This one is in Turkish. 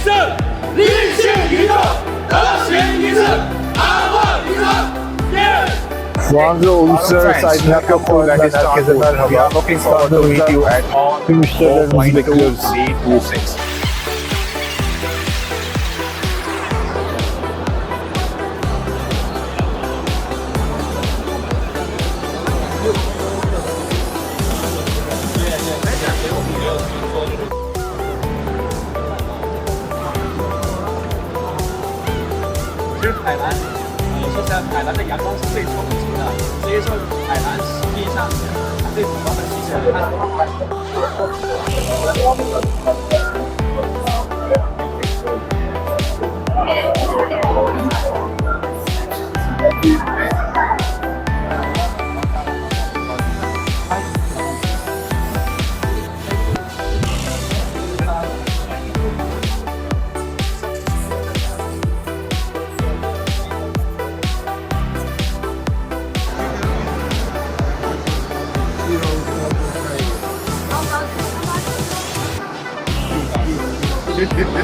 胜，立信一个，德行一次，安万一个。Guangzhou Uluslararası Aydınlatma Fuarı'ndan herkese merhaba. Looking forward to meet you at all Tüm müşterilerimizi bekliyoruz. 4.26.